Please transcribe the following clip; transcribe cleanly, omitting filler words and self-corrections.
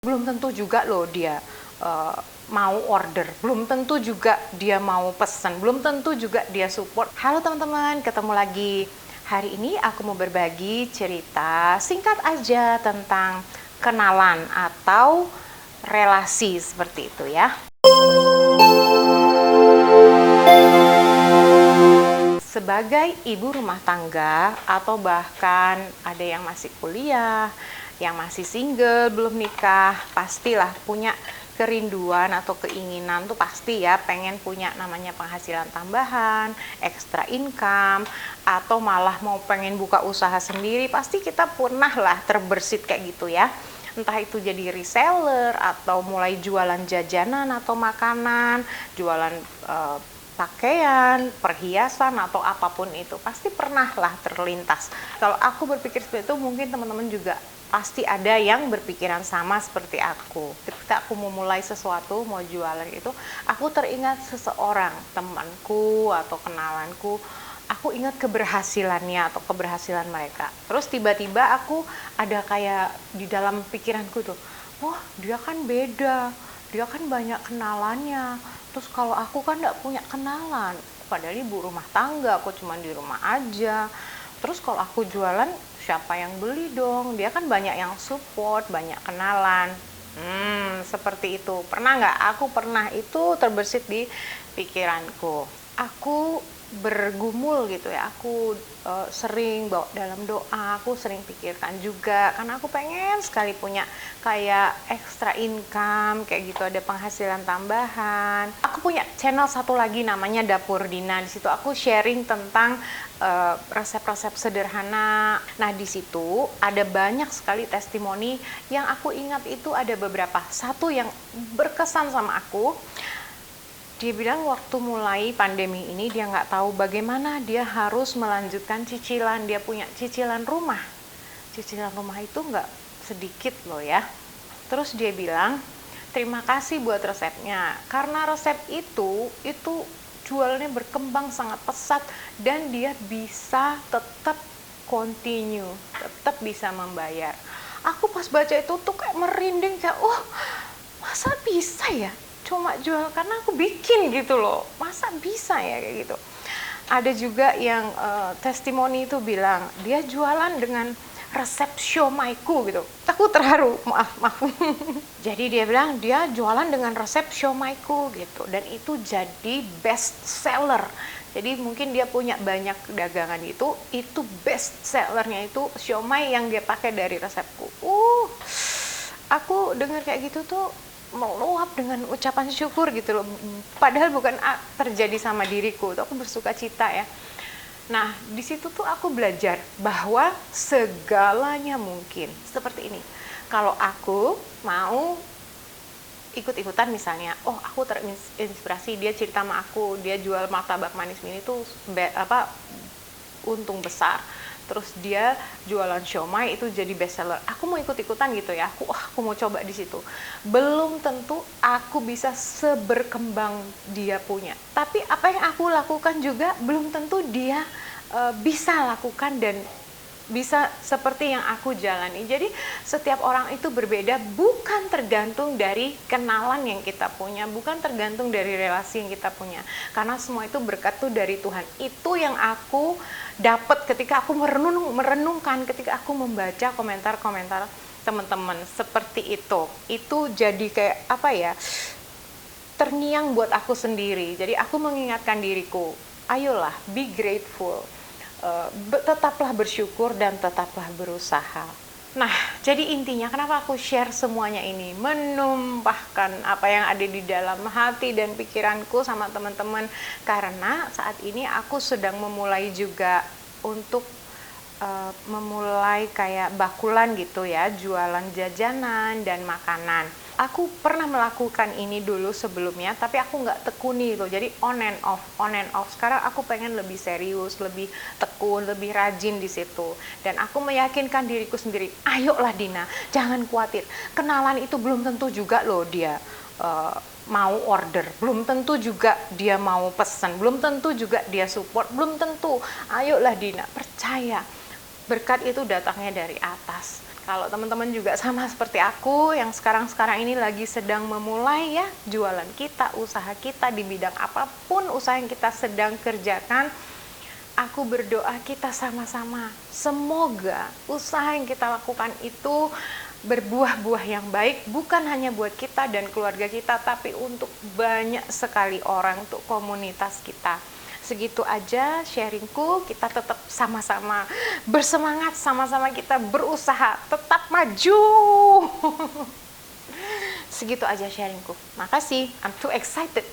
Belum tentu juga loh dia mau order, belum tentu juga dia mau pesan, belum tentu juga dia support. Halo teman-teman, ketemu lagi. Hari ini aku mau berbagi cerita singkat aja tentang kenalan atau relasi seperti itu ya. Sebagai ibu rumah tangga atau bahkan ada yang masih kuliah, yang masih single, belum nikah, pastilah punya kerinduan atau keinginan tuh pasti ya pengen punya namanya penghasilan tambahan, extra income, atau malah mau pengen buka usaha sendiri, pasti kita pernah lah terbersit kayak gitu ya. Entah itu jadi reseller atau mulai jualan jajanan atau makanan, jualan pakaian, perhiasan atau apapun itu pasti pernah lah terlintas. Kalau aku berpikir seperti itu, mungkin teman-teman juga pasti ada yang berpikiran sama seperti aku. Ketika aku mau mulai sesuatu, mau jualan itu, aku teringat seseorang, temanku atau kenalanku, aku ingat keberhasilannya atau keberhasilan mereka. Terus tiba-tiba aku ada kayak di dalam pikiranku tuh, wah dia kan beda, dia kan banyak kenalannya. Terus kalau aku kan nggak punya kenalan, padahal ibu rumah tangga, aku cuma di rumah aja. Terus kalau aku jualan, siapa yang beli dong? Dia kan banyak yang support, banyak kenalan. Seperti itu. Pernah nggak? Aku pernah, itu terbersit di pikiranku. Aku bergumul gitu ya, aku sering bawa dalam doa, aku sering pikirkan juga karena aku pengen sekali punya kayak extra income kayak gitu, ada penghasilan tambahan. Aku punya channel satu lagi namanya Dapur Dina. Di situ aku sharing tentang resep-resep sederhana. Nah di situ ada banyak sekali testimoni yang aku ingat, itu ada beberapa. Satu yang berkesan sama aku, dia bilang waktu mulai pandemi ini dia nggak tahu bagaimana dia harus melanjutkan cicilan. Dia punya cicilan rumah. Cicilan rumah itu nggak sedikit loh ya. Terus dia bilang, terima kasih buat resepnya. Karena resep itu jualnya berkembang sangat pesat dan dia bisa tetap continue, tetap bisa membayar. Aku pas baca itu tuh kayak merinding, kayak masa bisa ya? Cuma jual karena aku bikin gitu loh, masa bisa ya kayak gitu. Ada juga yang testimoni itu bilang dia jualan dengan resep siomaiku gitu. Aku terharu, maaf. Jadi dia bilang dia jualan dengan resep siomaiku gitu, dan itu jadi best seller. Jadi mungkin dia punya banyak dagangan, itu best sellernya itu siomay yang dia pakai dari resepku. Aku dengar kayak gitu tuh meluap dengan ucapan syukur gitu loh, padahal bukan terjadi sama diriku, tuh aku bersuka cita ya. Nah di situ tuh aku belajar bahwa segalanya mungkin seperti ini. Kalau aku mau ikut-ikutan misalnya, aku terinspirasi, dia cerita sama aku, dia jual martabak manis mini tuh untung besar. Terus dia jualan siomay itu jadi best seller. Aku mau ikut-ikutan gitu ya. Aku mau coba di situ. Belum tentu aku bisa seberkembang dia punya. Tapi apa yang aku lakukan juga belum tentu dia bisa lakukan dan bisa seperti yang aku jalani. Jadi setiap orang itu berbeda, bukan tergantung dari kenalan yang kita punya, bukan tergantung dari relasi yang kita punya. Karena semua itu berkat tuh dari Tuhan. Itu yang aku dapat ketika aku merenungkan, ketika aku membaca komentar-komentar teman-teman seperti itu. Itu jadi kayak apa ya? Terngiang buat aku sendiri. Jadi aku mengingatkan diriku, ayolah be grateful. Tetaplah bersyukur dan tetaplah berusaha. Nah, jadi intinya kenapa aku share semuanya ini, menumpahkan apa yang ada di dalam hati dan pikiranku sama teman-teman, karena saat ini aku sedang memulai juga untuk memulai kayak bakulan gitu ya, jualan jajanan dan makanan. Aku pernah melakukan ini dulu sebelumnya, tapi aku nggak tekuni loh, jadi on and off. Sekarang aku pengen lebih serius, lebih tekun, lebih rajin di situ. Dan aku meyakinkan diriku sendiri, ayolah Dina, jangan khawatir. Kenalan itu belum tentu juga loh dia mau order, belum tentu juga dia mau pesan, belum tentu juga dia support, belum tentu. Ayolah Dina, percaya. Berkat itu datangnya dari atas. Kalau teman-teman juga sama seperti aku yang sekarang-sekarang ini lagi sedang memulai ya jualan kita, usaha kita di bidang apapun usaha yang kita sedang kerjakan, aku berdoa kita sama-sama semoga usaha yang kita lakukan itu berbuah-buah yang baik, bukan hanya buat kita dan keluarga kita, tapi untuk banyak sekali orang, untuk komunitas kita. Segitu aja sharingku, kita tetap sama-sama bersemangat, sama-sama kita berusaha, tetap maju. Segitu aja sharingku. Makasih, I'm too excited.